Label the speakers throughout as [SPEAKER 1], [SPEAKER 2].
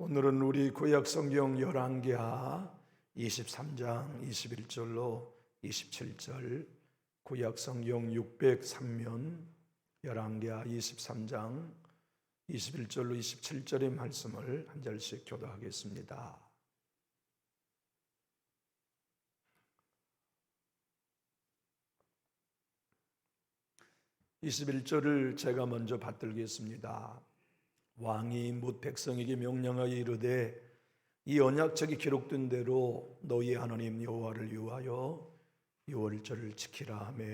[SPEAKER 1] 오늘은 우리 구약 성경 열왕기하 23장 21절로 27절, 구약 성경 603면 열왕기하 23장 21절로 27절의 말씀을 한 절씩 교도하겠습니다. 21절을 제가 먼저 받들겠습니다. 왕이 뭇 백성에게 명령하여 이르되 이 언약책이 기록된 대로 너희 하나님 여호와를 위하여 유월절을 지키라 하며,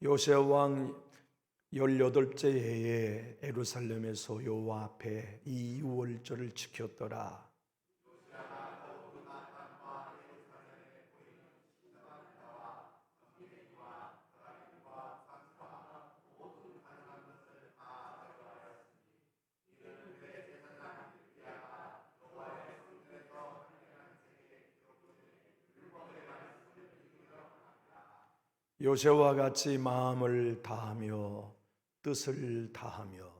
[SPEAKER 1] 요시야 왕 18째 해에 예루살렘에서 여호와 앞에 이 유월절을 지켰더라. 요새와 같이 마음을 다하며 뜻을 다하며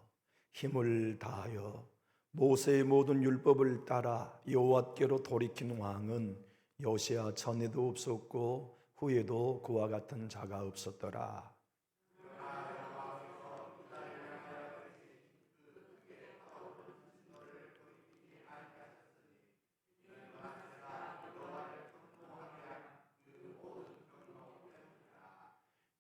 [SPEAKER 1] 힘을 다하여 모세의 모든 율법을 따라 여호와께로 돌이킨 왕은 요시야 전에도 없었고 후에도 그와 같은 자가 없었더라.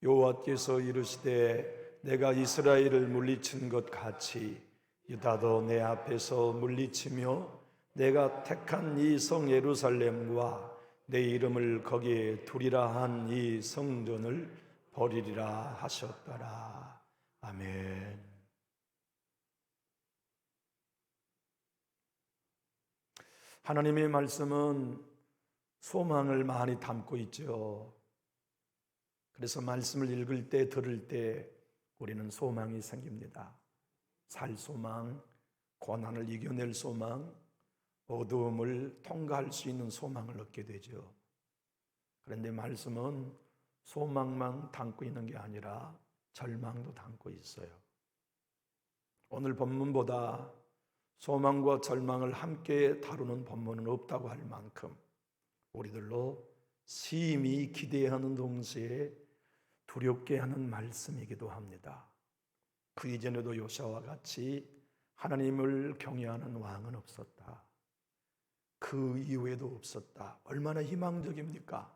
[SPEAKER 1] 여호와께서 이르시되 내가 이스라엘을 물리친 것 같이 유다도 내 앞에서 물리치며 내가 택한 이 성 예루살렘과 내 이름을 거기에 두리라 한 이 성전을 버리리라 하셨더라. 아멘. 하나님의 말씀은 소망을 많이 담고 있죠. 그래서 말씀을 읽을 때, 들을 때 우리는 소망이 생깁니다. 살 소망, 고난을 이겨낼 소망, 어두움을 통과할 수 있는 소망을 얻게 되죠. 그런데 말씀은 소망만 담고 있는 게 아니라 절망도 담고 있어요. 오늘 본문보다 소망과 절망을 함께 다루는 본문은 없다고 할 만큼 우리들로 심히 기대하는 동시에 두렵게 하는 말씀이기도 합니다. 그 이전에도 요시아와 같이 하나님을 경외하는 왕은 없었다. 그 이후에도 없었다. 얼마나 희망적입니까?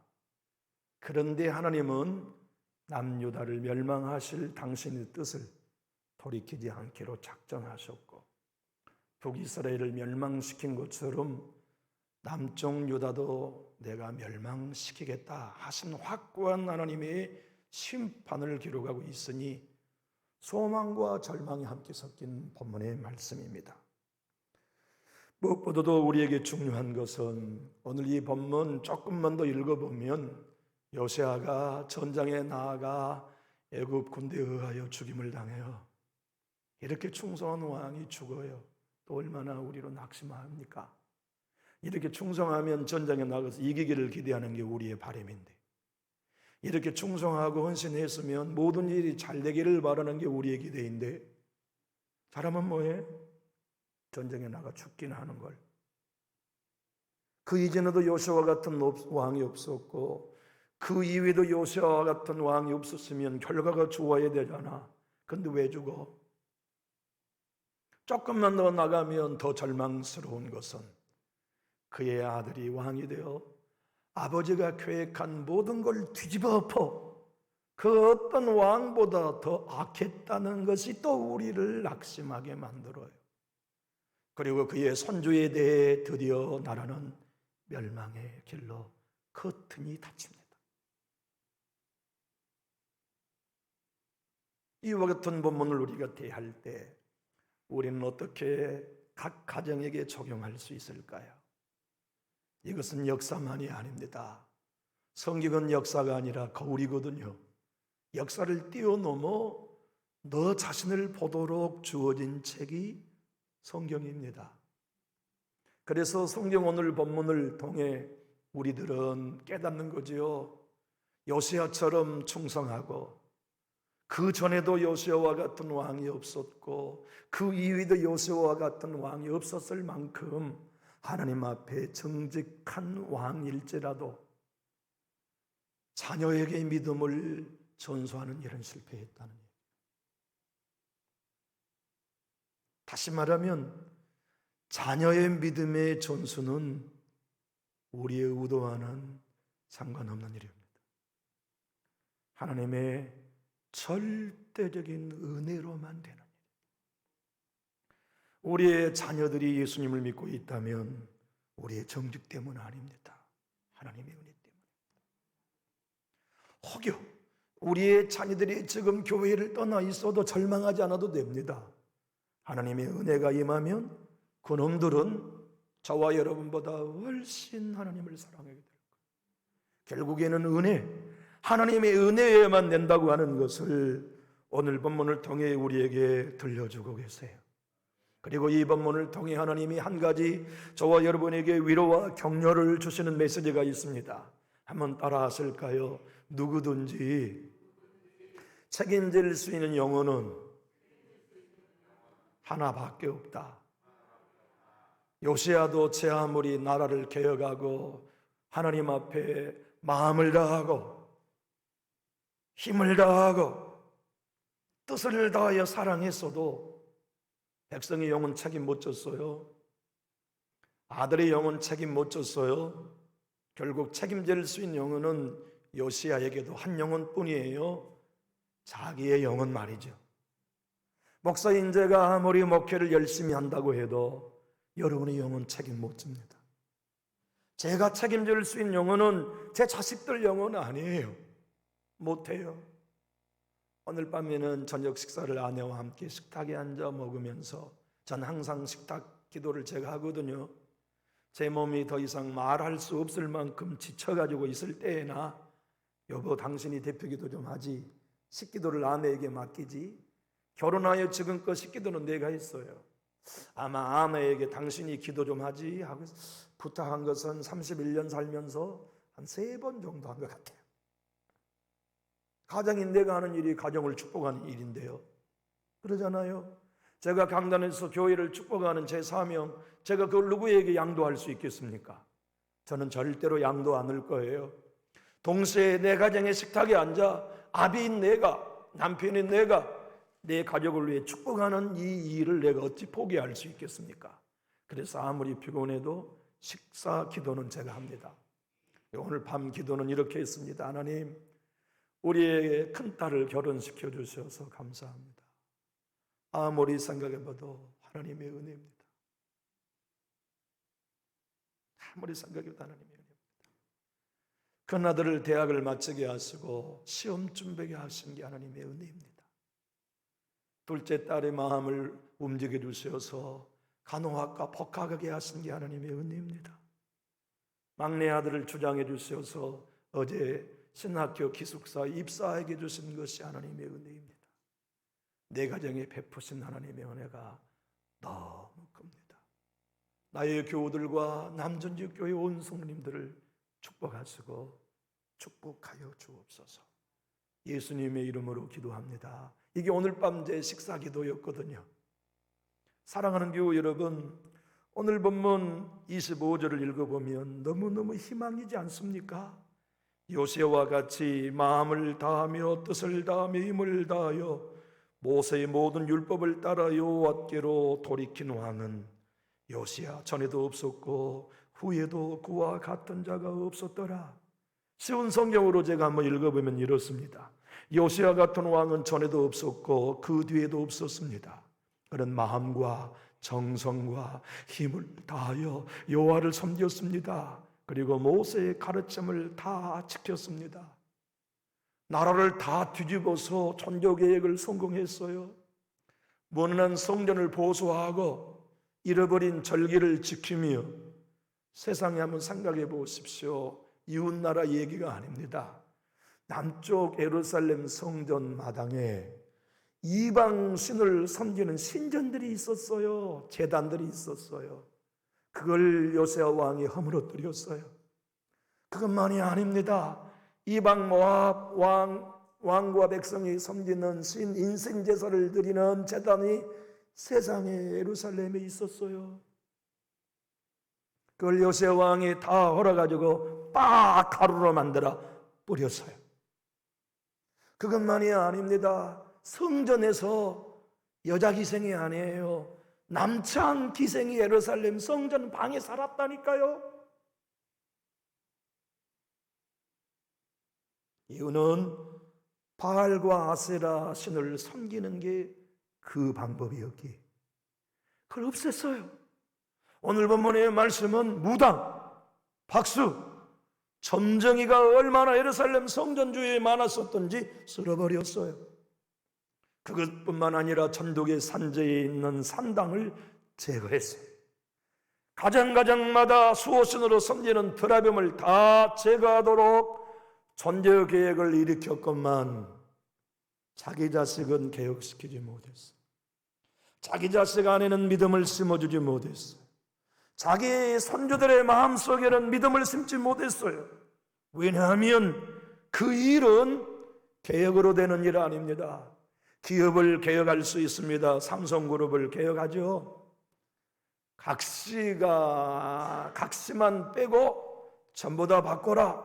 [SPEAKER 1] 그런데 하나님은 남유다를 멸망하실 당신의 뜻을 돌이키지 않기로 작정하셨고, 북이스라엘을 멸망시킨 것처럼 남쪽 유다도 내가 멸망시키겠다 하신 확고한 하나님의 심판을 기록하고 있으니 소망과 절망이 함께 섞인 본문의 말씀입니다. 무엇보다도 우리에게 중요한 것은 오늘 이 본문 조금만 더 읽어보면 요시아가 전장에 나아가 애굽 군대에 의하여 죽임을 당해요. 이렇게 충성한 왕이 죽어요. 또 얼마나 우리로 낙심합니까? 이렇게 충성하면 전장에 나가서 이기기를 기대하는 게 우리의 바람인데, 이렇게 충성하고 헌신했으면 모든 일이 잘 되기를 바라는 게 우리의 기대인데, 사람은 뭐해? 전쟁에 나가 죽기는 하는 걸. 그 이전에도 요시아와 같은 왕이 없었고 그 이후에도 요시아와 같은 왕이 없었으면 결과가 좋아야 되잖아. 근데 왜 죽어? 조금만 더 나가면 더 절망스러운 것은 그의 아들이 왕이 되어 아버지가 계획한 모든 걸 뒤집어 엎어 그 어떤 왕보다 더 악했다는 것이 또 우리를 낙심하게 만들어요. 그리고 그의 손주에 대해 드디어 나라는 멸망의 길로 커튼이 닫힙니다. 이와 같은 본문을 우리가 대할 때 우리는 어떻게 각 가정에게 적용할 수 있을까요? 이것은 역사만이 아닙니다. 성경은 역사가 아니라 거울이거든요. 역사를 뛰어넘어 너 자신을 보도록 주어진 책이 성경입니다. 그래서 성경 오늘 본문을 통해 우리들은 깨닫는 거지요. 요시야처럼 충성하고, 그 전에도 요시야와 같은 왕이 없었고 그 이후에도 요시야와 같은 왕이 없었을 만큼 하나님 앞에 정직한 왕일지라도 자녀에게 믿음을 전수하는 일은 실패했다는 얘기예요. 다시 말하면 자녀의 믿음의 전수는 우리의 의도와는 상관없는 일입니다. 하나님의 절대적인 은혜로만 되는 일. 우리의 자녀들이 예수님을 믿고 있다면 우리의 정직 때문은 아닙니다. 하나님의 은혜 때문입니다. 혹여 우리의 자녀들이 지금 교회를 떠나 있어도 절망하지 않아도 됩니다. 하나님의 은혜가 임하면 그놈들은 저와 여러분보다 훨씬 하나님을 사랑하게 될 거예요. 결국에는 은혜, 하나님의 은혜에만 nen다고 하는 것을 오늘 본문을 통해 우리에게 들려주고 계세요. 그리고 이 본문을 통해 하나님이 한 가지 저와 여러분에게 위로와 격려를 주시는 메시지가 있습니다. 한번 따라 하실까요? 누구든지 책임질 수 있는 영혼은 하나밖에 없다. 요시야도 제 아무리 나라를 개혁하고 하나님 앞에 마음을 다하고 힘을 다하고 뜻을 다하여 사랑했어도 백성의 영혼 책임 못 졌어요. 아들의 영혼 책임 못 졌어요. 결국 책임질 수 있는 영혼은 요시야에게도 한 영혼뿐이에요. 자기의 영혼 말이죠. 목사 인재가 아무리 목회를 열심히 한다고 해도 여러분의 영혼 책임 못 집니다. 제가 책임질 수 있는 영혼은 제 자식들 영혼은 아니에요. 못해요. 오늘 밤에는 저녁 식사를 아내와 함께 식탁에 앉아 먹으면서 전 항상 식탁 기도를 제가 하거든요. 제 몸이 더 이상 말할 수 없을 만큼 지쳐가지고 있을 때에나 여보 당신이 대표기도 좀 하지, 식기도를 아내에게 맡기지, 결혼하여 지금껏 식기도는 내가 했어요. 아마 아내에게 당신이 기도 좀 하지 하고 부탁한 것은 31년 살면서 한 3번 정도 한 것 같아요. 가장인 내가 하는 일이 가정을 축복하는 일인데요. 그러잖아요. 제가 강단에서 교회를 축복하는 제 사명, 제가 그걸 누구에게 양도할 수 있겠습니까? 저는 절대로 양도 않을 거예요. 동시에 내 가정의 식탁에 앉아 아비인 내가, 남편인 내가 내 가족을 위해 축복하는 이 일을 내가 어찌 포기할 수 있겠습니까? 그래서 아무리 피곤해도 식사 기도는 제가 합니다. 오늘 밤 기도는 이렇게 했습니다. 하나님, 우리의 큰딸을 결혼시켜 주셔서 감사합니다. 아무리 생각해봐도 하나님의 은혜입니다. 아무리 생각해도 하나님의 은혜입니다. 큰아들을 대학을 마치게 하시고 시험 준비하게 하신 게 하나님의 은혜입니다. 둘째 딸의 마음을 움직여 주셔서 간호학과 복학하게 하신 게 하나님의 은혜입니다. 막내 아들을 주장해 주셔서 어제 신학교 기숙사 입사하게 주신 것이 하나님의 은혜입니다. 내 가정에 베푸신 하나님의 은혜가 너무 큽니다. 나의 교우들과 남전지교회 온 성도님들을 축복하시고 축복하여 주옵소서. 예수님의 이름으로 기도합니다. 이게 오늘 밤 제 식사 기도였거든요. 사랑하는 교우 여러분, 오늘 본문 25절을 읽어보면 너무너무 희망이지 않습니까? 요시야와 같이 마음을 다하며 뜻을 다하며 힘을 다하여 모세의 모든 율법을 따라 여호와께로 돌이킨 왕은 요시야 전에도 없었고 후에도 그와 같은 자가 없었더라. 쉬운 성경으로 제가 한번 읽어보면 이렇습니다. 요시야 같은 왕은 전에도 없었고 그 뒤에도 없었습니다. 그런 마음과 정성과 힘을 다하여 여호와를 섬겼습니다. 그리고 모세의 가르침을 다 지켰습니다. 나라를 다 뒤집어서 천조계획을 성공했어요. 무능한 성전을 보수하고 잃어버린 절기를 지키며, 세상에 한번 생각해 보십시오. 이웃나라 얘기가 아닙니다. 남쪽 예루살렘 성전 마당에 이방 신을 섬기는 신전들이 있었어요. 제단들이 있었어요. 그걸 요시야 왕이 허물어뜨렸어요. 그것만이 아닙니다. 이방 모압 왕과 백성이 섬기는 신 인생 제사를 드리는 제단이 세상에 예루살렘에 있었어요. 그걸 요새 왕이 다 헐어가지고 빡 가루로 만들어 뿌렸어요. 그것만이 아닙니다. 성전에서 여자 기생이 아니에요. 남창 기생이 예루살렘 성전 방에 살았다니까요. 이유는 바알과 아세라 신을 섬기는 게 그 방법이었기에 그걸 없앴어요. 오늘 본문의 말씀은 무당, 박수, 점쟁이가 얼마나 예루살렘 성전 주위에 많았었던지 쓸어버렸어요. 그것뿐만 아니라 전독의 산지에 있는 산당을 제거했어요. 가정가정마다 수호신으로 섬기는 드라빔을 다 제거하도록 존재 계획을 일으켰건만 자기 자식은 개혁시키지 못했어요. 자기 자식 안에는 믿음을 심어주지 못했어요. 자기 손주들의 마음속에는 믿음을 심지 못했어요. 왜냐하면 그 일은 개혁으로 되는 일 아닙니다. 기업을 개혁할 수 있습니다. 삼성그룹을 개혁하죠. 각시만 빼고 전부 다 바꿔라.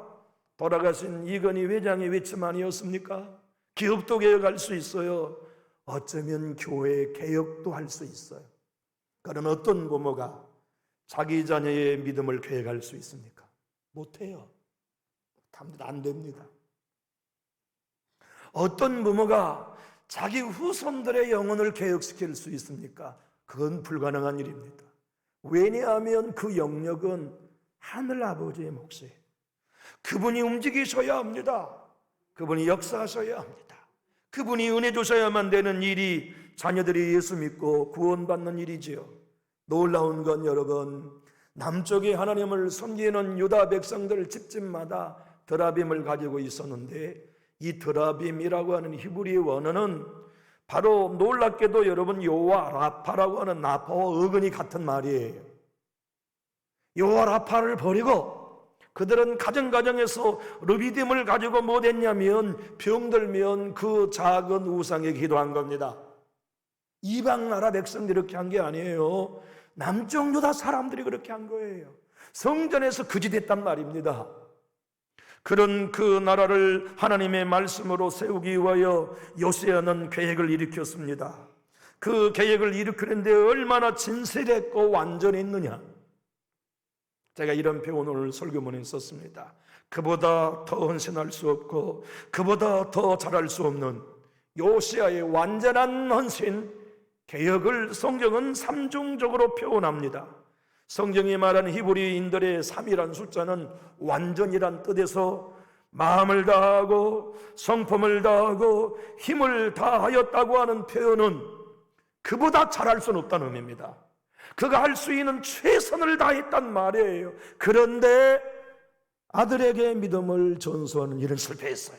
[SPEAKER 1] 돌아가신 이건희 회장의 외침 아니었습니까? 기업도 개혁할 수 있어요. 어쩌면 교회 개혁도 할 수 있어요. 그럼 어떤 부모가 자기 자녀의 믿음을 개혁할 수 있습니까? 못해요. 안 됩니다. 어떤 부모가 자기 후손들의 영혼을 개혁시킬 수 있습니까? 그건 불가능한 일입니다. 왜냐하면 그 영역은 하늘 아버지의 몫이에요. 그분이 움직이셔야 합니다. 그분이 역사하셔야 합니다. 그분이 은혜 주셔야만 되는 일이 자녀들이 예수 믿고 구원받는 일이지요. 놀라운 건 여러분, 남쪽에 하나님을 섬기는 유다 백성들 집집마다 드라빔을 가지고 있었는데 이 드라빔이라고 하는 히브리 원어는 바로 놀랍게도 여러분 여호와 라파라고 하는 나파와 어근이 같은 말이에요. 여호와 라파를 버리고 그들은 가정가정에서 르비딤을 가지고 뭐 됐냐면 병들면 그 작은 우상에 기도한 겁니다. 이방 나라 백성들이 그렇게 한 게 아니에요. 남쪽 유다 사람들이 그렇게 한 거예요. 성전에서 거짓했단 말입니다. 그런 그 나라를 하나님의 말씀으로 세우기 위하여 요시야는 계획을 일으켰습니다. 그 계획을 일으키는데 얼마나 진실했고 완전했느냐. 제가 이런 표현을 오늘 설교문에 썼습니다. 그보다 더 헌신할 수 없고 그보다 더 잘할 수 없는 요시야의 완전한 헌신, 개혁을 성경은 삼중적으로 표현합니다. 성경이 말하는 히브리인들의 3이란 숫자는 완전이란 뜻에서 마음을 다하고 성품을 다하고 힘을 다하였다고 하는 표현은 그보다 잘할 수는 없다는 의미입니다. 그가 할 수 있는 최선을 다했단 말이에요. 그런데 아들에게 믿음을 전수하는 일은 실패했어요.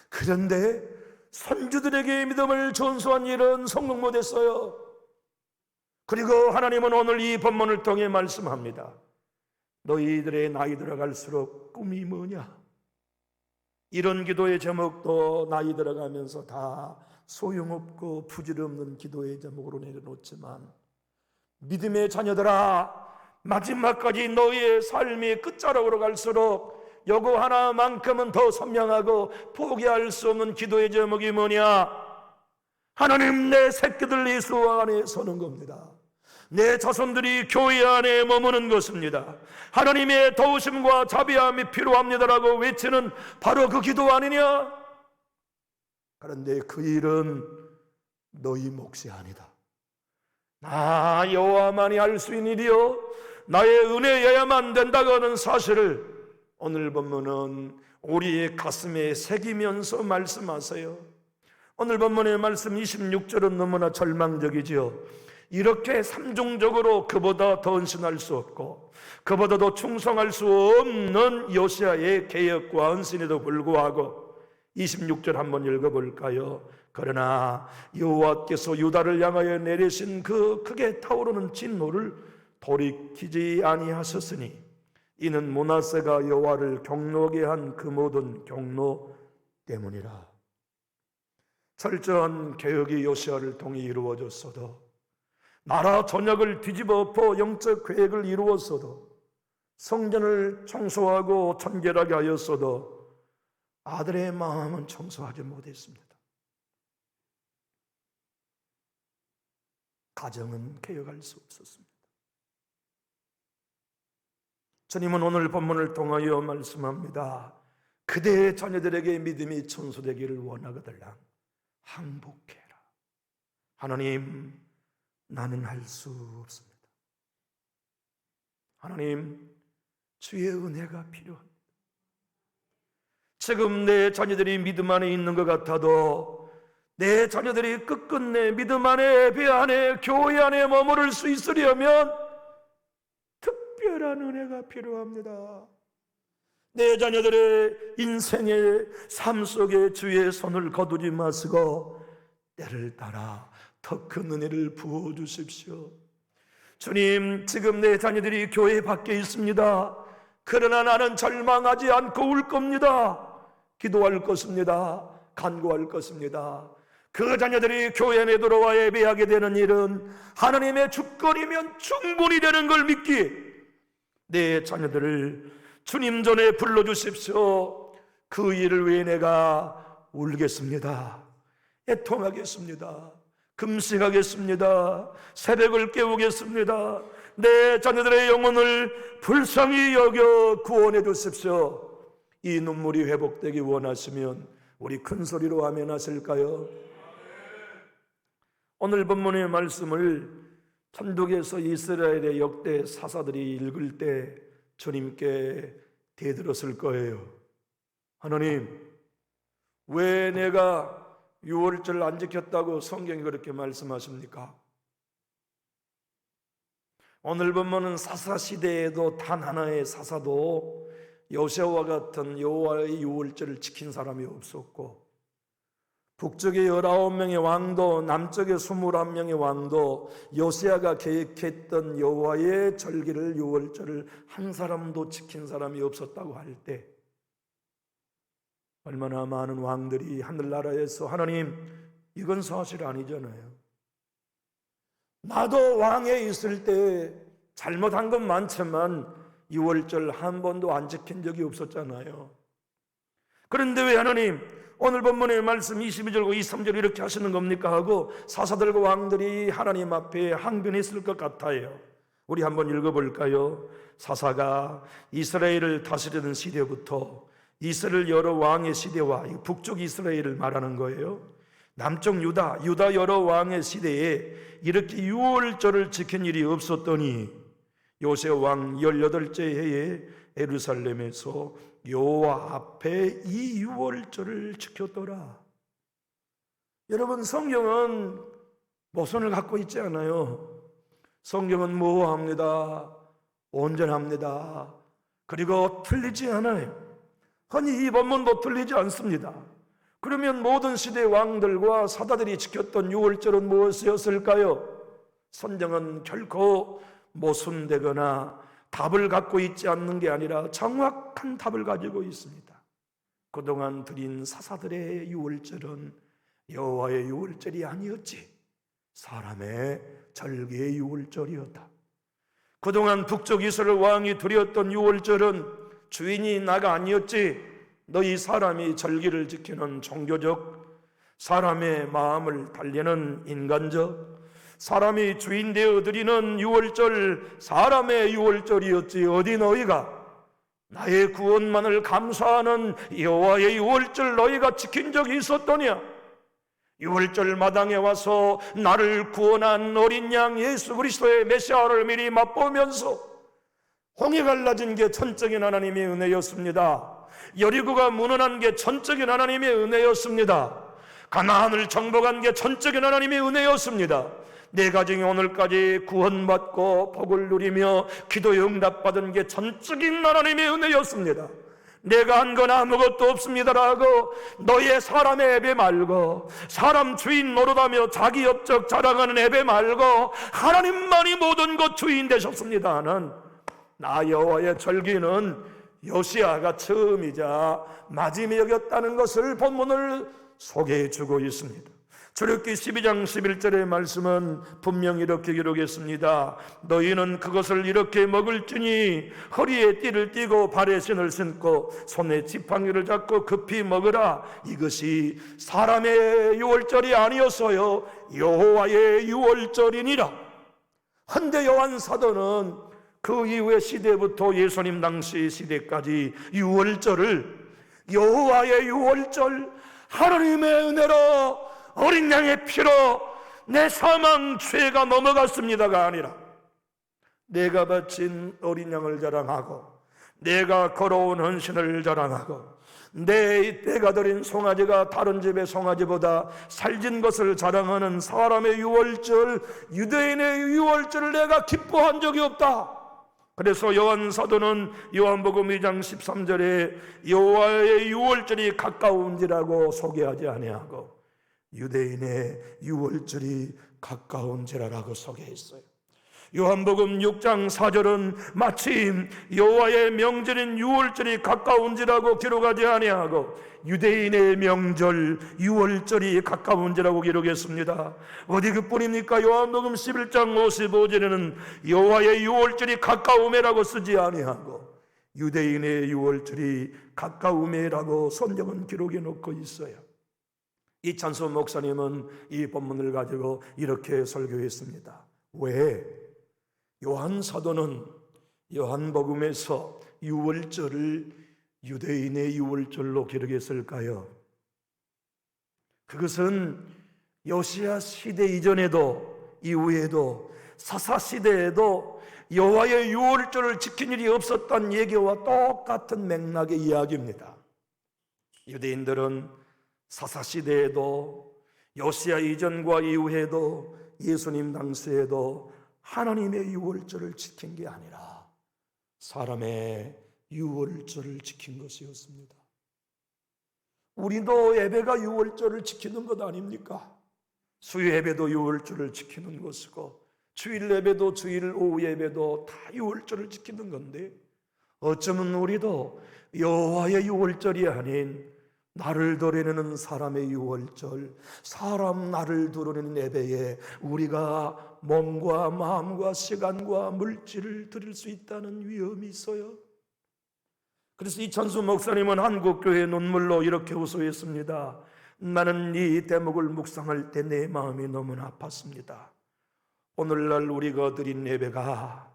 [SPEAKER 1] 그런데 손주들에게 믿음을 전수한 일은 성공 못했어요. 그리고 하나님은 오늘 이 본문을 통해 말씀합니다. 너희들의 나이 들어갈수록 꿈이 뭐냐? 이런 기도의 제목도 나이 들어가면서 다 소용없고 부질없는 기도의 제목으로 내려놓지만 믿음의 자녀들아, 마지막까지 너희의 삶이 끝자락으로 갈수록 요거 하나만큼은 더 선명하고 포기할 수 없는 기도의 제목이 뭐냐? 하나님, 내 새끼들 예수 안에 서는 겁니다. 내 자손들이 교회 안에 머무는 것입니다. 하나님의 도우심과 자비함이 필요합니다라고 외치는 바로 그 기도 아니냐? 그런데 그 일은 너희 몫이 아니다. 나 여호와만이 할 수 있는 일이요 나의 은혜여야만 된다고 하는 사실을 오늘 본문은 우리의 가슴에 새기면서 말씀하세요. 오늘 본문의 말씀 26절은 너무나 절망적이지요. 이렇게 삼중적으로 그보다 더 헌신할 수 없고 그보다 더 충성할 수 없는 요시야의 개혁과 헌신에도 불구하고 26절 한번 읽어볼까요? 그러나 여호와께서 유다를 향하여 내리신 그 크게 타오르는 진노를 돌이키지 아니하셨으니 이는 므낫세가 여호와를 경노하게 한 그 모든 경노 때문이라. 철저한 개혁이 요시아를 통해 이루어졌어도, 나라 전역을 뒤집어 엎어 영적 계획을 이루었어도, 성전을 청소하고 청결하게 하였어도 아들의 마음은 청소하지 못했습니다. 가정은 개혁할 수 없었습니다. 주님은 오늘 본문을 통하여 말씀합니다. 그대의 자녀들에게 믿음이 천수되기를 원하거들랑 항복해라. 하나님, 나는 할 수 없습니다. 하나님, 주의 은혜가 필요합니다. 지금 내 자녀들이 믿음 안에 있는 것 같아도 내 자녀들이 끝끝내 믿음 안에, 예배 안에, 교회 안에 머무를 수 있으려면 특별한 은혜가 필요합니다. 내 자녀들의 인생의 삶 속에 주의 손을 거두지 마시고 때를 따라 더 큰 은혜를 부어주십시오. 주님, 지금 내 자녀들이 교회 밖에 있습니다. 그러나 나는 절망하지 않고 울 겁니다. 기도할 것입니다. 간구할 것입니다. 그 자녀들이 교회 내 들어와 예배하게 되는 일은 하나님의 주권이면 충분히 되는 걸 믿기, 내 자녀들을 주님 전에 불러주십시오. 그 일을 위해 내가 울겠습니다. 애통하겠습니다. 금식하겠습니다. 새벽을 깨우겠습니다. 내 자녀들의 영혼을 불쌍히 여겨 구원해 주십시오. 이 눈물이 회복되기 원하시면 우리 큰 소리로 아멘 하실까요? 오늘 본문의 말씀을 천국에서 이스라엘의 역대 사사들이 읽을 때 주님께 대들었을 거예요. 하나님, 왜 내가 유월절 안 지켰다고 성경이 그렇게 말씀하십니까? 오늘 본문은 사사 시대에도 단 하나의 사사도 요시아와 같은 여호와의 유월절을 지킨 사람이 없었고, 북쪽의 19명의 왕도, 남쪽의 21명의 왕도 요시아가 계획했던 여호와의 절기를, 유월절을 한 사람도 지킨 사람이 없었다고 할 때 얼마나 많은 왕들이 하늘나라에서 하나님, 이건 사실 아니잖아요. 나도 왕에 있을 때 잘못한 건 많지만 유월절 한 번도 안 지킨 적이 없었잖아요. 그런데 왜 하나님 오늘 본문의 말씀 22절과 23절 이렇게 하시는 겁니까? 하고 사사들과 왕들이 하나님 앞에 항변했을 것 같아요. 우리 한번 읽어볼까요? 사사가 이스라엘을 다스리던 시대부터 이스라엘 여러 왕의 시대와 북쪽 이스라엘을 말하는 거예요. 남쪽 유다 여러 왕의 시대에 이렇게 유월절을 지킨 일이 없었더니 요새 왕 18째 해에 예루살렘에서 여호와 앞에 이 유월절을 지켰더라. 여러분, 성경은 모순을 갖고 있지 않아요. 성경은 모호합니다. 온전합니다. 그리고 틀리지 않아요. 아니, 이 본문도 틀리지 않습니다. 그러면 모든 시대의 왕들과 사다들이 지켰던 유월절은 무엇이었을까요? 성경은 결코 모순되거나 답을 갖고 있지 않는 게 아니라 정확한 답을 가지고 있습니다. 그동안 드린 사사들의 유월절은 여호와의 유월절이 아니었지, 사람의 절기의 유월절이었다. 그동안 북쪽 이스라엘 왕이 드렸던 유월절은 주인이 나가 아니었지, 너희 사람이 절기를 지키는 종교적, 사람의 마음을 달래는 인간적, 사람이 주인 되어 드리는 유월절, 사람의 유월절이었지, 어디 너희가 나의 구원만을 감사하는 여호와의 유월절 너희가 지킨 적이 있었더냐? 유월절 마당에 와서 나를 구원한 어린 양 예수 그리스도의 메시아를 미리 맛보면서 홍해 갈라진 게 전적인 하나님의 은혜였습니다. 여리고가 무너난 게 전적인 하나님의 은혜였습니다. 가나안을 정복한 게 전적인 하나님의 은혜였습니다. 내 가정이 오늘까지 구원받고 복을 누리며 기도에 응답받은 게 전적인 하나님의 은혜였습니다. 내가 한 건 아무것도 없습니다라고 너의 사람의 예배 말고, 사람 주인 노릇하며 자기 업적 자랑하는 예배 말고 하나님만이 모든 것 주인 되셨습니다는 나 여호와의 절기는 요시야가 처음이자 마지막이었다는 것을 본문을 소개해 주고 있습니다. 출애굽기 12장 11절의 말씀은 분명히 이렇게 기록했습니다. 너희는 그것을 이렇게 먹을지니 허리에 띠를 띠고 발에 신을 신고 손에 지팡이를 잡고 급히 먹으라. 이것이 사람의 유월절이 아니었어요, 여호와의 유월절이니라. 헌데 요한 사도는 그 이후의 시대부터 예수님 당시 시대까지 유월절을 여호와의 유월절, 하나님의 은혜로 어린 양의 피로 내 사망 죄가 넘어갔습니다가 아니라 내가 바친 어린 양을 자랑하고 내가 걸어온 헌신을 자랑하고 내가 드린 송아지가 다른 집의 송아지보다 살진 것을 자랑하는 사람의 유월절, 유대인의 유월절을 내가 기뻐한 적이 없다. 그래서 요한 사도는 요한복음 2장 13절에 여호와의 유월절이 가까운지라고 소개하지 아니하고 유대인의 유월절이 가까운지라고 소개했어요. 요한복음 6장 4절은 마침 여호와의 명절인 유월절이 가까운지라고 기록하지 아니하고 유대인의 명절 유월절이 가까운지라고 기록했습니다. 어디 그뿐입니까? 요한복음 11장 55절에는 여호와의 유월절이 가까우매라고 쓰지 아니하고 유대인의 유월절이 가까우매라고 성경은 기록해 놓고 있어요. 이찬수 목사님은 이 본문을 가지고 이렇게 설교했습니다. 왜 요한 사도는 요한복음에서 유월절을 유대인의 유월절로 기록했을까요? 그것은 요시야 시대 이전에도 이후에도 사사 시대에도 여호와의 유월절을 지킨 일이 없었던 얘기와 똑같은 맥락의 이야기입니다. 유대인들은 사사 시대에도 요시야 이전과 이후에도 예수님 당시에도 하나님의 유월절을 지킨 게 아니라 사람의 유월절을 지킨 것이었습니다. 우리도 예배가 유월절을 지키는 것 아닙니까? 수요 예배도 유월절을 지키는 것이고 주일 예배도 주일 오후 예배도 다 유월절을 지키는 건데 어쩌면 우리도 여호와의 유월절이 아닌 나를 드러내는 사람의 유월절, 사람 나를 드러내는 예배에 우리가 몸과 마음과 시간과 물질을 드릴 수 있다는 위험이 있어요. 그래서 이찬수 목사님은 한국교회 눈물로 이렇게 호소했습니다. 나는 이 대목을 묵상할 때 내 마음이 너무나 아팠습니다. 오늘날 우리가 드린 예배가,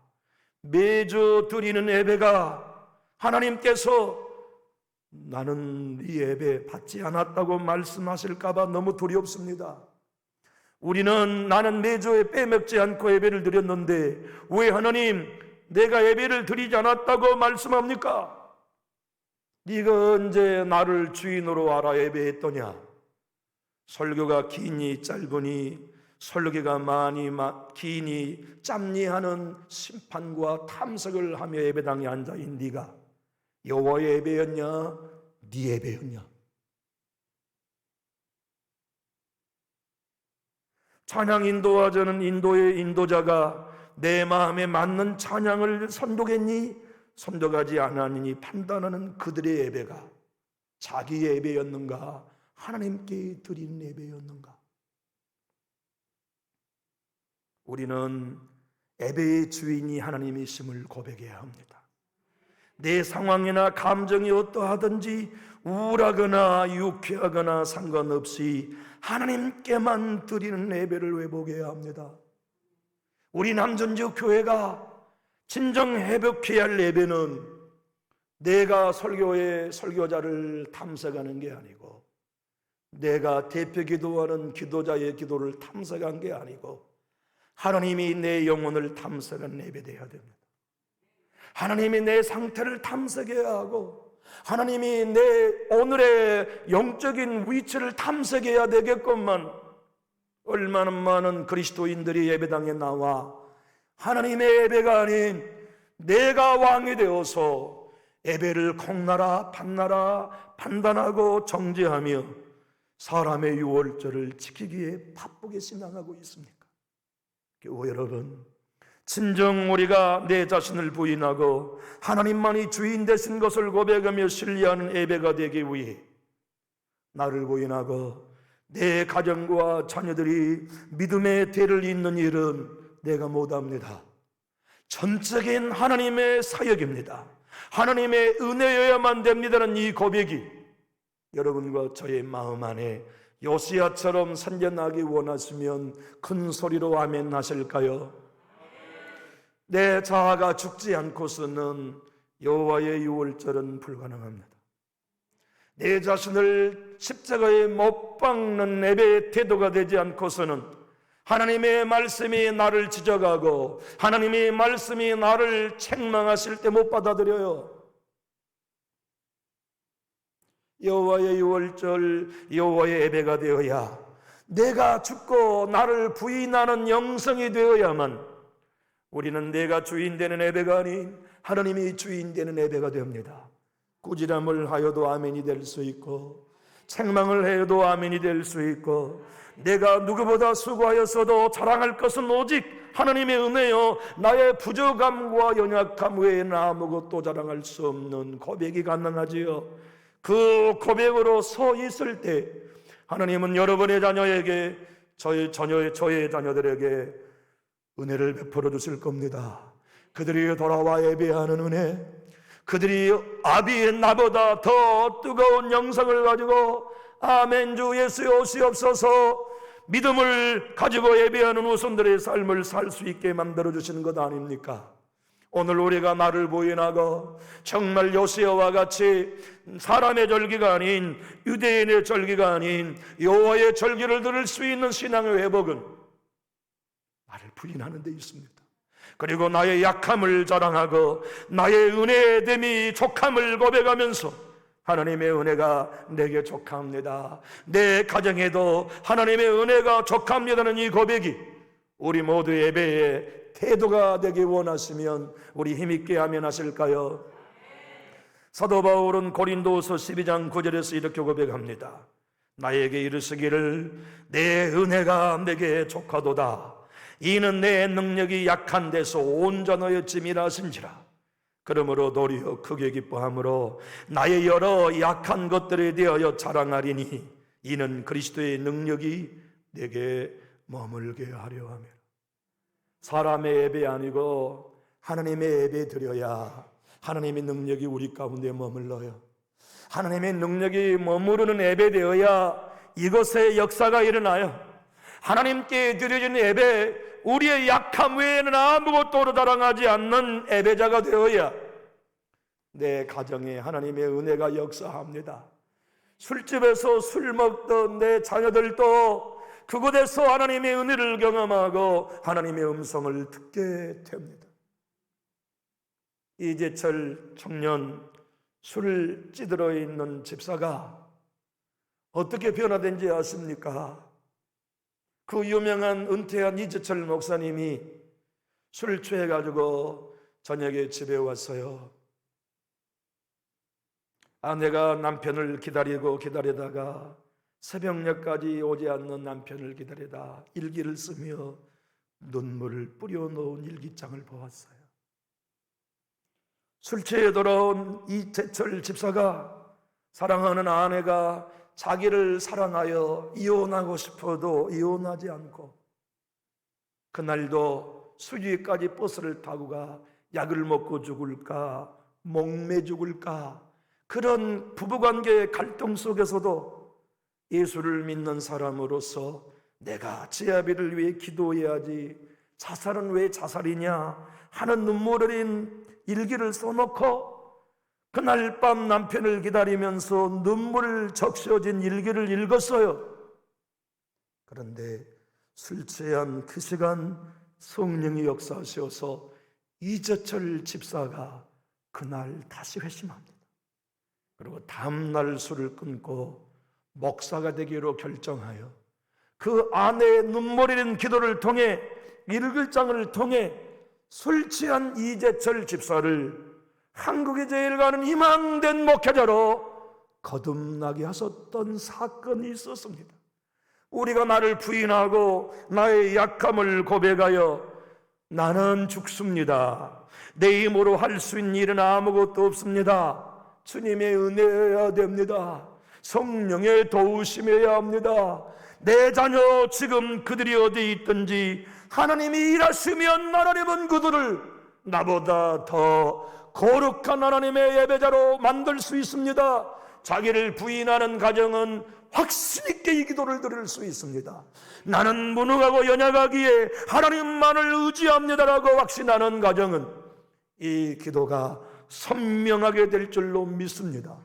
[SPEAKER 1] 매주 드리는 예배가 하나님께서 나는 이 예배 받지 않았다고 말씀하실까봐 너무 두렵습니다. 우리는 나는 매주 빼먹지 않고 예배를 드렸는데 왜 하나님 내가 예배를 드리지 않았다고 말씀합니까? 네가 언제 나를 주인으로 알아 예배했더냐? 설교가 기니 짧으니 설교가 많이 기니 짧니 하는 심판과 탐색을 하며 예배당에 앉아인 네가 여호와의 예배였냐? 네 예배였냐? 찬양 인도와 저는 인도의 인도자가 내 마음에 맞는 찬양을 선독했니? 선독하지 않았니? 판단하는 그들의 예배가 자기 예배였는가? 하나님께 드린 예배였는가? 우리는 예배의 주인이 하나님이심을 고백해야 합니다. 내 상황이나 감정이 어떠하든지 우울하거나 유쾌하거나 상관없이 하나님께만 드리는 예배를 회복해야 합니다. 우리 남전지역 교회가 진정 회복해야 할 예배는 내가 설교의 설교자를 탐색하는 게 아니고 내가 대표 기도하는 기도자의 기도를 탐색한 게 아니고 하나님이 내 영혼을 탐색한 예배돼야 됩니다. 하나님이 내 상태를 탐색해야 하고 하나님이 내 오늘의 영적인 위치를 탐색해야 되겠건만 얼마나 많은 그리스도인들이 예배당에 나와 하나님의 예배가 아닌 내가 왕이 되어서 예배를 콩나라 판나라 판단하고 정죄하며 사람의 유월절을 지키기에 바쁘게 신앙하고 있습니까? 교우 여러분, 진정 우리가 내 자신을 부인하고 하나님만이 주인 되신 것을 고백하며 신뢰하는 예배가 되기 위해 나를 부인하고 내 가정과 자녀들이 믿음의 대를 잇는 일은 내가 못합니다. 전적인 하나님의 사역입니다. 하나님의 은혜여야만 됩니다는 이 고백이 여러분과 저의 마음 안에 요시야처럼 선전하기 원하시면 큰 소리로 아멘 하실까요? 내 자아가 죽지 않고서는 여호와의 유월절은 불가능합니다. 내 자신을 십자가에 못 박는 예배의 태도가 되지 않고서는 하나님의 말씀이 나를 지적하고 하나님의 말씀이 나를 책망하실 때 못 받아들여요. 여호와의 유월절, 여호와의 예배가 되어야 내가 죽고 나를 부인하는 영성이 되어야만 우리는 내가 주인 되는 예배가 아닌 하나님이 주인 되는 예배가 됩니다. 꾸지람을 하여도 아멘이 될 수 있고 책망을 해도 아멘이 될 수 있고 내가 누구보다 수고하였어도 자랑할 것은 오직 하나님의 은혜요 나의 부족함과 연약함 외에는 아무것도 자랑할 수 없는 고백이 가능하지요. 그 고백으로 서 있을 때 하나님은 여러분의 자녀에게 저의 자녀들에게 은혜를 베풀어 주실 겁니다. 그들이 돌아와 예배하는 은혜, 그들이 아비의 나보다 더 뜨거운 영성을 가지고 아멘 주 예수 오시옵소서 믿음을 가지고 예배하는 후손들의 삶을 살 수 있게 만들어 주시는 것 아닙니까? 오늘 우리가 나를 부인하고 정말 요시야와 같이 사람의 절기가 아닌 유대인의 절기가 아닌 여호와의 절기를 들을 수 있는 신앙의 회복은 나를 부인하는 데 있습니다. 그리고 나의 약함을 자랑하고 나의 은혜의 됨이 족함을 고백하면서 하나님의 은혜가 내게 족합니다. 내 가정에도 하나님의 은혜가 족합니다는 이 고백이 우리 모두 예배의 태도가 되기 원하시면 우리 힘있게 아멘 하실까요? 사도 바울은 고린도서 12장 9절에서 이렇게 고백합니다. 나에게 이르시기를 내 은혜가 내게 족하도다. 이는 내 능력이 약한 데서 온전하였음이라 하신지라. 그러므로 도리어 크게 기뻐함으로 나의 여러 약한 것들에 대하여 자랑하리니 이는 그리스도의 능력이 내게 머물게 하려 함이라. 사람의 예배 아니고 하나님의 예배 드려야 하나님의 능력이 우리 가운데 머물러요. 하나님의 능력이 머무르는 예배 되어야 이것의 역사가 일어나요. 하나님께 드려진 예배, 우리의 약함 외에는 아무것도 자랑하지 않는 예배자가 되어야 내 가정에 하나님의 은혜가 역사합니다. 술집에서 술 먹던 내 자녀들도 그곳에서 하나님의 은혜를 경험하고 하나님의 음성을 듣게 됩니다. 이재철 청년 술을 찌들어 있는 집사가 어떻게 변화된지 아십니까? 그 유명한 은퇴한 이재철 목사님이 술 취해가지고 저녁에 집에 왔어요. 아내가 남편을 기다리다가 새벽녘까지 오지 않는 남편을 기다리다 일기를 쓰며 눈물을 뿌려놓은 일기장을 보았어요. 술 취해 돌아온 이재철 집사가 사랑하는 아내가 자기를 사랑하여 이혼하고 싶어도 이혼하지 않고 그날도 수지까지 버스를 타고 가 약을 먹고 죽을까 목매 죽을까 그런 부부관계의 갈등 속에서도 예수를 믿는 사람으로서 내가 제 아비를 위해 기도해야지 자살은 왜 자살이냐 하는 눈물 어린 일기를 써놓고 그날 밤 남편을 기다리면서 눈물 적셔진 일기를 읽었어요. 그런데 술 취한 그 시간 성령이 역사하셔서 이재철 집사가 그날 다시 회심합니다. 그리고 다음날 술을 끊고 목사가 되기로 결정하여 그 아내의 눈물 흘린 기도를 통해 일글장을 통해 술 취한 이재철 집사를 한국에 제일 가는 희망된 목회자로 거듭나게 하셨던 사건이 있었습니다. 우리가 나를 부인하고 나의 약함을 고백하여 나는 죽습니다. 내 힘으로 할 수 있는 일은 아무것도 없습니다. 주님의 은혜여야 됩니다. 성령의 도우심이어야 합니다. 내 자녀 지금 그들이 어디 있든지 하나님이 일하시면 하나님은 그들을 나보다 더 거룩한 하나님의 예배자로 만들 수 있습니다. 자기를 부인하는 가정은 확신 있게 이 기도를 드릴 수 있습니다. 나는 무능하고 연약하기에 하나님만을 의지합니다라고 확신하는 가정은 이 기도가 선명하게 될 줄로 믿습니다.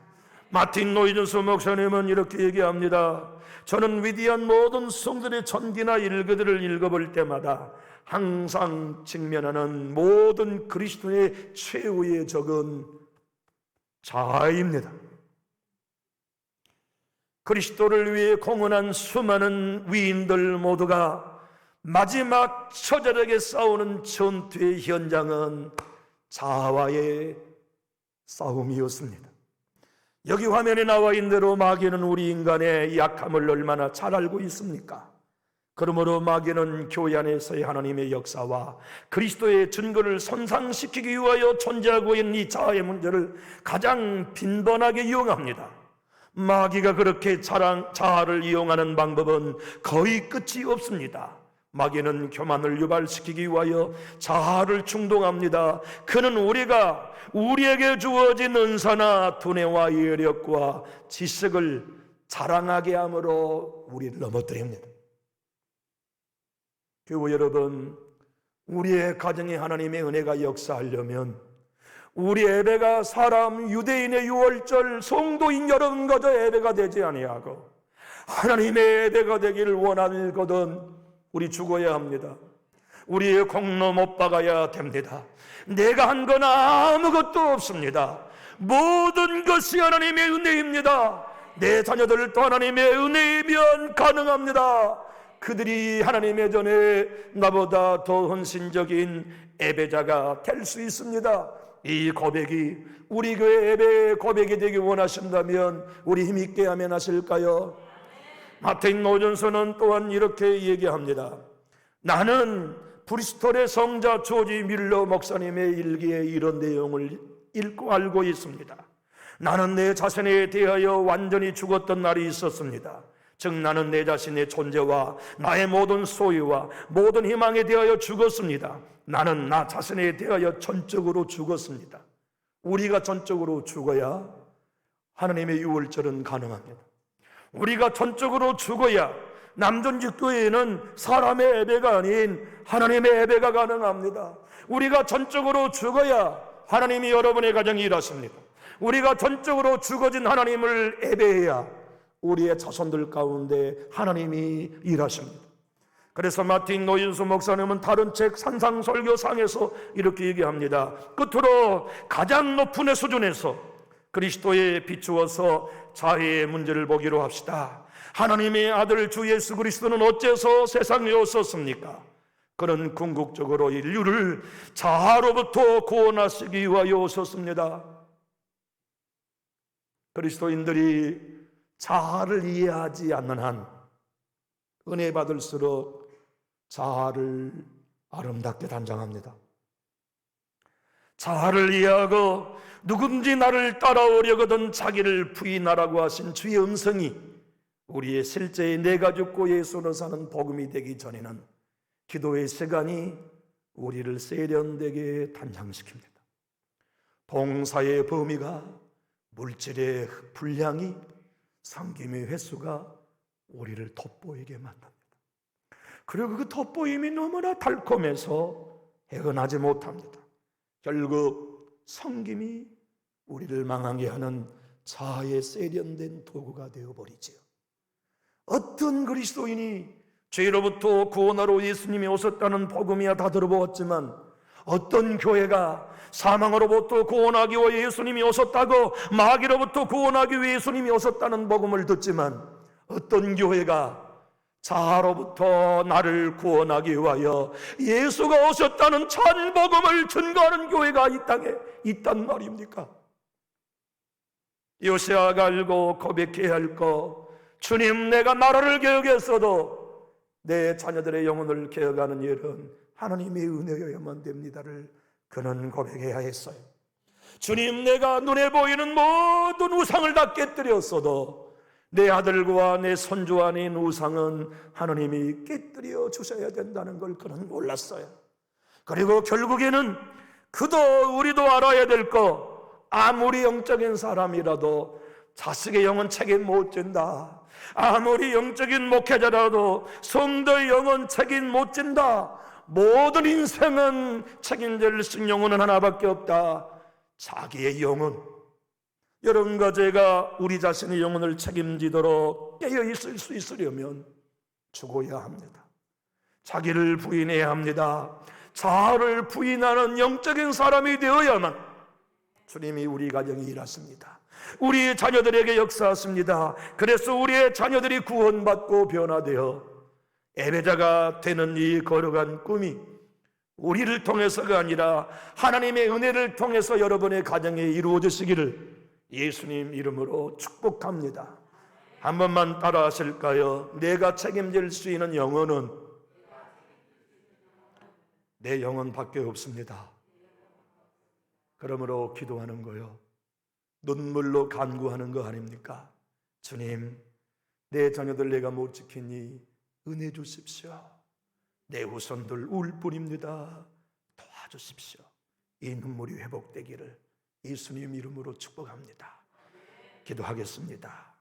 [SPEAKER 1] 마틴 노이전스 목사님은 이렇게 얘기합니다. 저는 위대한 모든 성들의 전기나 일기들을 읽어볼 때마다 항상 직면하는 모든 그리스도의 최후의 적은 자아입니다. 그리스도를 위해 공헌한 수많은 위인들 모두가 마지막 처절하게 싸우는 전투의 현장은 자아와의 싸움이었습니다. 여기 화면에 나와 있는 대로 마귀는 우리 인간의 약함을 얼마나 잘 알고 있습니까? 그러므로 마귀는 교회 안에서의 하나님의 역사와 그리스도의 증거를 손상시키기 위하여 존재하고 있는 이 자아의 문제를 가장 빈번하게 이용합니다. 마귀가 그렇게 자아를 이용하는 방법은 거의 끝이 없습니다. 마귀는 교만을 유발시키기 위하여 자아를 충동합니다. 그는 우리에게 주어진 은사나 두뇌와 예력과 지식을 자랑하게 함으로 우리를 넘어뜨립니다. 교우 여러분, 우리의 가정에 하나님의 은혜가 역사하려면 우리 예배가 사람 유대인의 유월절 성도인 여러분과도 예배가 되지 아니하고 하나님의 예배가 되기를 원하거든 우리 죽어야 합니다. 우리의 공로 못 박아야 됩니다. 내가 한 건 아무것도 없습니다. 모든 것이 하나님의 은혜입니다. 내 자녀들도 하나님의 은혜이면 가능합니다. 그들이 하나님의 전에 나보다 더 헌신적인 예배자가 될 수 있습니다. 이 고백이 우리 교회 예배의 고백이 되기 원하신다면 우리 힘있게 하면 하실까요? 마틴 노이전스는 또한 이렇게 얘기합니다. 나는 브리스톨의 성자 조지 밀러 목사님의 일기에 이런 내용을 읽고 알고 있습니다. 나는 내 자신에 대하여 완전히 죽었던 날이 있었습니다. 즉 나는 내 자신의 존재와 나의 모든 소유와 모든 희망에 대하여 죽었습니다. 나는 나 자신에 대하여 전적으로 죽었습니다. 우리가 전적으로 죽어야 하나님의 유월절은 가능합니다. 우리가 전적으로 죽어야 남존직 교회에는 사람의 예배가 아닌 하나님의 예배가 가능합니다. 우리가 전적으로 죽어야 하나님이 여러분의 가정에 일하십니다. 우리가 전적으로 죽어진 하나님을 예배해야 우리의 자손들 가운데 하나님이 일하십니다. 그래서 마틴 노이전스 목사님은 다른 책 산상설교상에서 이렇게 얘기합니다. 끝으로 가장 높은 수준에서 그리스도에 비추어서 자아의 문제를 보기로 합시다. 하나님의 아들 주 예수 그리스도는 어째서 세상에 오셨습니까? 그는 궁극적으로 인류를 자아로부터 구원하시기 위하여 오셨습니다. 그리스도인들이 자아를 이해하지 않는 한 은혜 받을수록 자아를 아름답게 단장합니다. 자아를 이해하고 누군지 나를 따라오려거든 자기를 부인하라고 하신 주의 음성이 우리의 실제의 내가 죽고 예수로 사는 복음이 되기 전에는 기도의 시간이 우리를 세련되게 단장시킵니다. 봉사의 범위가 물질의 분량이 섬김의 횟수가 우리를 돋보이게 만듭니다. 그리고 그 돋보임이 너무나 달콤해서 헤어나지 못합니다. 결국 섬김이 우리를 망하게 하는 자아의 세련된 도구가 되어버리지요. 어떤 그리스도인이 죄로부터 구원하러 예수님이 오셨다는 복음이야 다 들어보았지만 어떤 교회가 사망으로부터 구원하기 위해 예수님이 오셨다고 마귀로부터 구원하기 위해 예수님이 오셨다는 복음을 듣지만 어떤 교회가 자아로부터 나를 구원하기 위하여 예수가 오셨다는 참 복음을 증거하는 교회가 이 땅에 있단 말입니까? 요시아가 알고 고백해야 할 것, 주님 내가 나라를 개혁했어도 내 자녀들의 영혼을 개혁하는 일은 하나님의 은혜여야만 됩니다를 그는 고백해야 했어요. 주님, 내가 눈에 보이는 모든 우상을 다 깨뜨렸어도 내 아들과 내 손주 아닌 우상은 하나님이 깨뜨려 주셔야 된다는 걸 그는 몰랐어요. 그리고 결국에는 그도 우리도 알아야 될 거, 아무리 영적인 사람이라도 자식의 영은 책임 못 진다. 아무리 영적인 목회자라도 성도의 영은 책임 못 진다. 모든 인생은 책임질 영혼은 하나밖에 없다. 자기의 영혼. 여러분과 제가 우리 자신의 영혼을 책임지도록 깨어 있을 수 있으려면 죽어야 합니다. 자기를 부인해야 합니다. 자아를 부인하는 영적인 사람이 되어야만 주님이 우리 가정에 일하십니다. 우리 자녀들에게 역사하십니다. 그래서 우리의 자녀들이 구원받고 변화되어 예배자가 되는 이 거룩한 꿈이 우리를 통해서가 아니라 하나님의 은혜를 통해서 여러분의 가정에 이루어지시기를 예수님 이름으로 축복합니다. 한 번만 따라 하실까요? 내가 책임질 수 있는 영혼은 내 영혼밖에 없습니다. 그러므로 기도하는 거요, 눈물로 간구하는 거 아닙니까? 주님, 내 자녀들 내가 못 지키니 은혜 주십시오. 내 후손들 울 뿐입니다. 도와주십시오. 이 눈물이 회복되기를 예수님 이름으로 축복합니다. 기도하겠습니다.